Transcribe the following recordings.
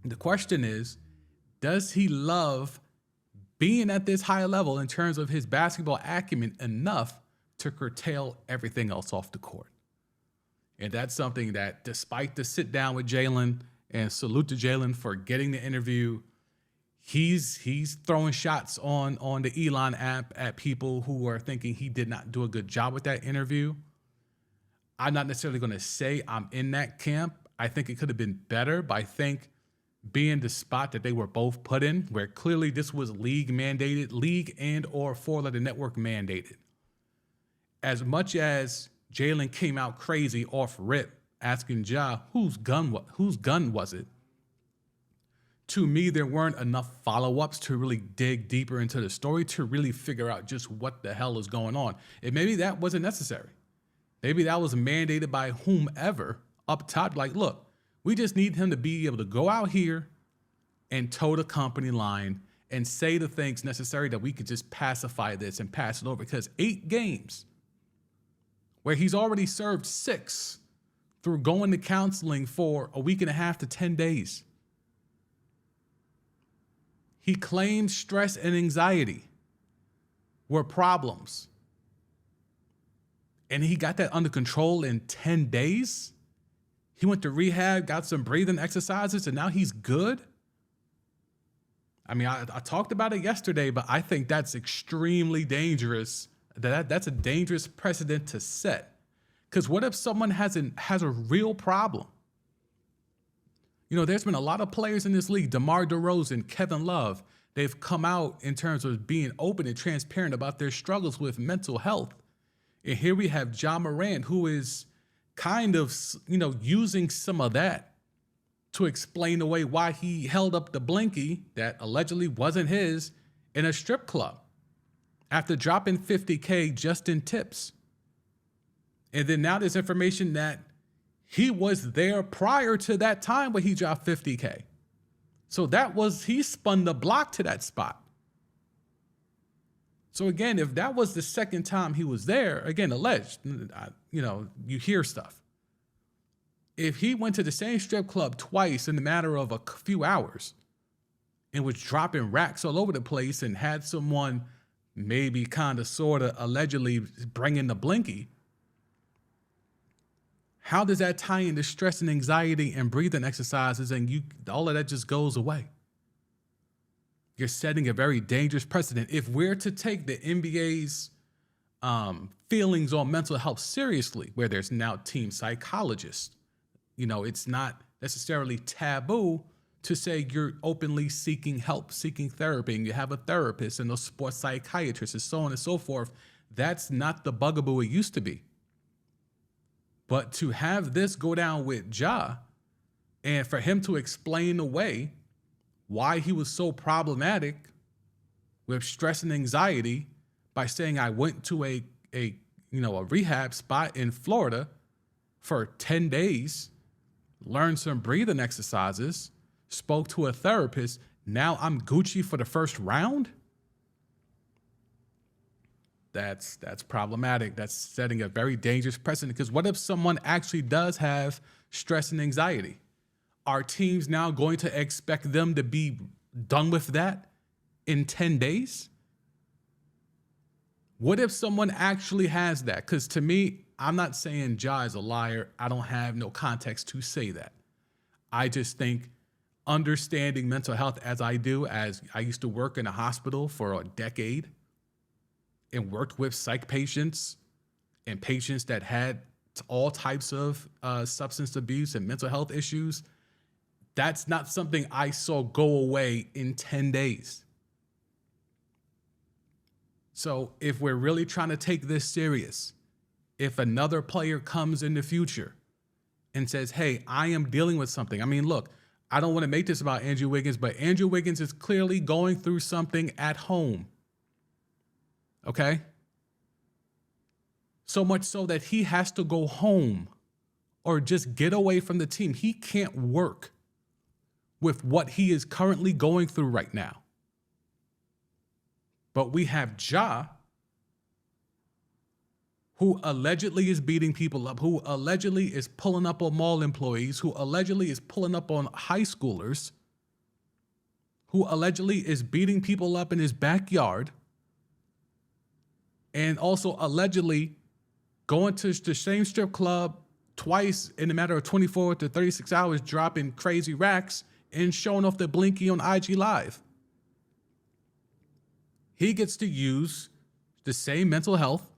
The question is, does he love being at this high level in terms of his basketball acumen enough to curtail everything else off the court? And that's something that, despite the sit down with Jalen, and salute to Jalen for getting the interview, he's throwing shots on the Elon app at people who are thinking he did not do a good job with that interview. I'm not necessarily going to say I'm in that camp. I think it could have been better, but I think being the spot that they were both put in, where clearly this was league mandated, league and or four-letter network mandated. As much as Jalen came out crazy off rip, asking Ja whose gun was it? To me, there weren't enough follow-ups to really dig deeper into the story to really figure out just what the hell is going on. And maybe that wasn't necessary. Maybe that was mandated by whomever up top. Like, look, we just need him to be able to go out here and toe the company line and say the things necessary that we could just pacify this and pass it over. Because 8 games where he's already served 6 through going to counseling for a week and a half to 10 days. He claimed stress and anxiety were problems. And he got that under control in 10 days. He went to rehab, got some breathing exercises, and now he's good. I mean, I talked about it yesterday, but I think that's extremely dangerous. That's a dangerous precedent to set. Because what if someone has a real problem? You know, there's been a lot of players in this league, DeMar DeRozan, Kevin Love. They've come out in terms of being open and transparent about their struggles with mental health. And here we have Ja Morant, who is kind of, using some of that to explain away why he held up the blinky that allegedly wasn't his in a strip club after dropping $50K just in tips. And then now there's information that he was there prior to that time when he dropped $50K. So he spun the block to that spot. So again, if that was the second time he was there, again, alleged, you hear stuff. If he went to the same strip club twice in the matter of a few hours and was dropping racks all over the place and had someone maybe kind of sort of allegedly bringing the blinky, how does that tie into stress and anxiety and breathing exercises and all of that just goes away? You're setting a very dangerous precedent. If we're to take the NBA's feelings on mental health seriously, where there's now team psychologists, it's not necessarily taboo to say you're openly seeking help, seeking therapy, and you have a therapist and a sports psychiatrist and so on and so forth. That's not the bugaboo it used to be. But to have this go down with Ja and for him to explain away why he was so problematic with stress and anxiety by saying I went to a rehab spot in Florida for 10 days, learned some breathing exercises, spoke to a therapist, now I'm Gucci for the first round? That's problematic. That's setting a very dangerous precedent, because what if someone actually does have stress and anxiety? Are teams now going to expect them to be done with that in 10 days? What if someone actually has that? Because to me, I'm not saying Ja is a liar. I don't have no context to say that. I just think understanding mental health as I do, as I used to work in a hospital for a decade and worked with psych patients and patients that had all types of substance abuse and mental health issues, that's not something I saw go away in 10 days. So if we're really trying to take this serious, if another player comes in the future and says, hey, I am dealing with something. I mean, look, I don't want to make this about Andrew Wiggins, but Andrew Wiggins is clearly going through something at home. Okay? So much so that he has to go home or just get away from the team. He can't work with what he is currently going through right now. But we have Ja, who allegedly is beating people up, who allegedly is pulling up on mall employees, who allegedly is pulling up on high schoolers, who allegedly is beating people up in his backyard and also allegedly going to the same strip club twice in a matter of 24 to 36 hours, dropping crazy racks and showing off the blinky on IG Live. He gets to use the same mental health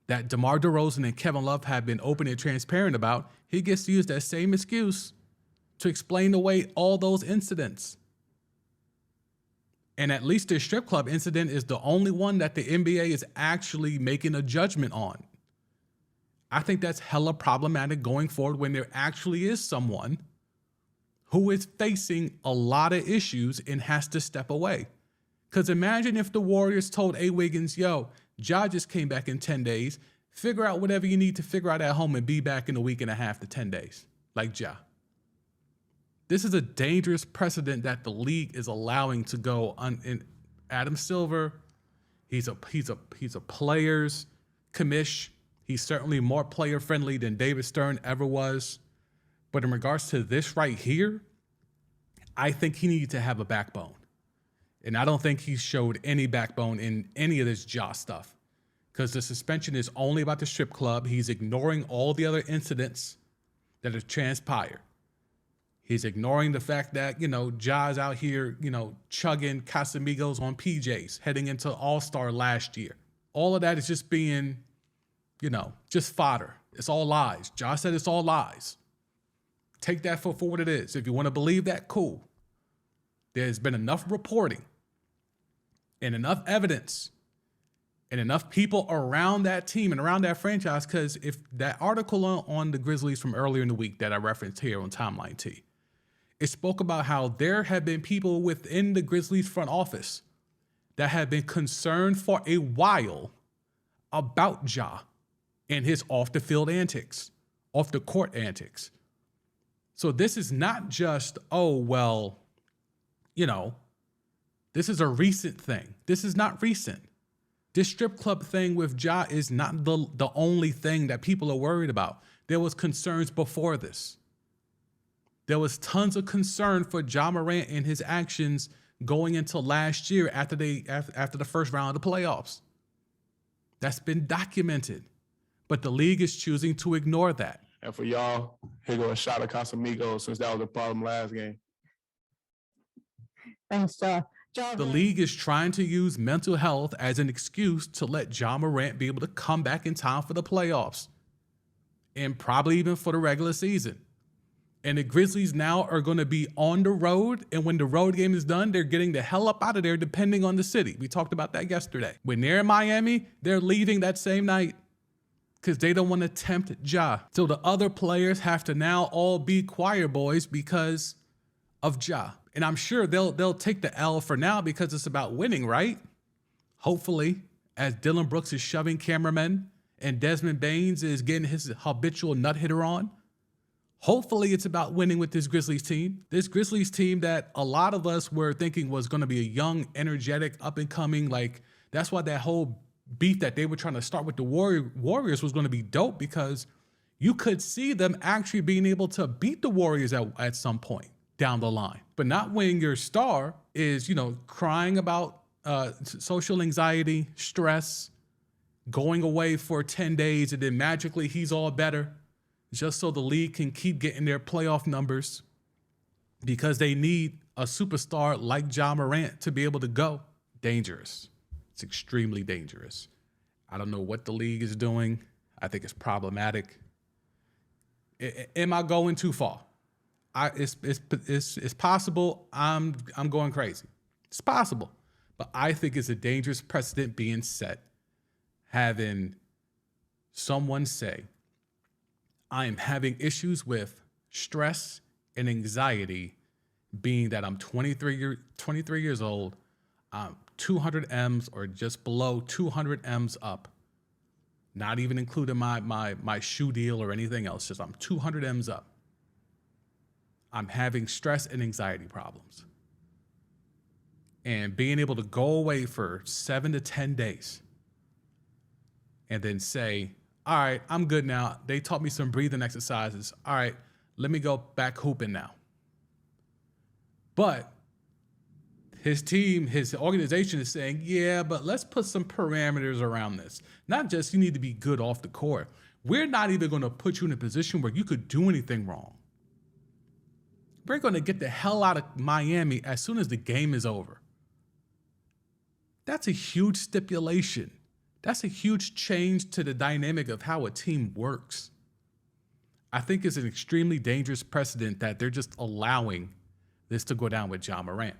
that DeMar DeRozan and Kevin Love have been open and transparent about. He gets to use that same excuse to explain away all those incidents. And at least the strip club incident is the only one that the NBA is actually making a judgment on. I think that's hella problematic going forward when there actually is someone who is facing a lot of issues and has to step away. Because imagine if the Warriors told A. Wiggins, yo, Ja just came back in 10 days. Figure out whatever you need to figure out at home and be back in a week and a half to 10 days, like Ja. This is a dangerous precedent that the league is allowing to go on. In Adam Silver, he's a player's commish. He's certainly more player friendly than David Stern ever was. But in regards to this right here, I think he needed to have a backbone. And I don't think he showed any backbone in any of this Ja stuff, because the suspension is only about the strip club. He's ignoring all the other incidents that have transpired. He's ignoring the fact that, Ja's out here, chugging Casamigos on PJs heading into All-Star last year. All of that is just being, just fodder. It's all lies. Ja said it's all lies. Take that for what it is. If you want to believe that, cool. There's been enough reporting and enough evidence and enough people around that team and around that franchise, because if that article on the Grizzlies from earlier in the week that I referenced here on Timeline T, it spoke about how there have been people within the Grizzlies front office that have been concerned for a while about Ja and his off-the-field antics, off-the-court antics. So this is not just, this is a recent thing. This is not recent. This strip club thing with Ja is not the only thing that people are worried about. There was concerns before this. There was tons of concern for Ja Morant and his actions going into last year after the first round of the playoffs. That's been documented. But the league is choosing to ignore that. And for y'all, here go a shot of Casamigos, since that was a problem last game. Thanks, Ja. The league is trying to use mental health as an excuse to let Ja Morant be able to come back in time for the playoffs and probably even for the regular season. And the Grizzlies now are going to be on the road, and when the road game is done, they're getting the hell up out of there depending on the city. We talked about that yesterday. When they're in Miami, they're leaving that same night because they don't want to tempt Ja. So the other players have to now all be choir boys because of Ja. And I'm sure they'll take the L for now because it's about winning, right? Hopefully, as Dylan Brooks is shoving cameramen and Desmond Baines is getting his habitual nut hitter on. Hopefully it's about winning with this Grizzlies team. This Grizzlies team that a lot of us were thinking was going to be a young, energetic, up-and-coming, that's why that whole beef that they were trying to start with the Warriors was going to be dope, because you could see them actually being able to beat the Warriors at some point down the line. But not when your star is, crying about social anxiety, stress, going away for 10 days, and then magically he's all better just so the league can keep getting their playoff numbers because they need a superstar like Ja Morant to be able to go. Dangerous. It's extremely dangerous. I don't know what the league is doing. I think it's problematic. Am I going too far? It's possible I'm going crazy. It's possible. But I think it's a dangerous precedent being set, having someone say, I am having issues with stress and anxiety, being that I'm 23 years old, I'm 200 M's or just below 200 M's up, not even including my shoe deal or anything else, just I'm 200 M's up. I'm having stress and anxiety problems. And being able to go away for 7 to 10 days and then say, all right, I'm good now. They taught me some breathing exercises. All right, let me go back hooping now. But his team, his organization is saying, yeah, but let's put some parameters around this. Not just you need to be good off the court. We're not even going to put you in a position where you could do anything wrong. We're going to get the hell out of Miami as soon as the game is over. That's a huge stipulation. That's a huge change to the dynamic of how a team works. I think it's an extremely dangerous precedent that they're just allowing this to go down with Ja Morant.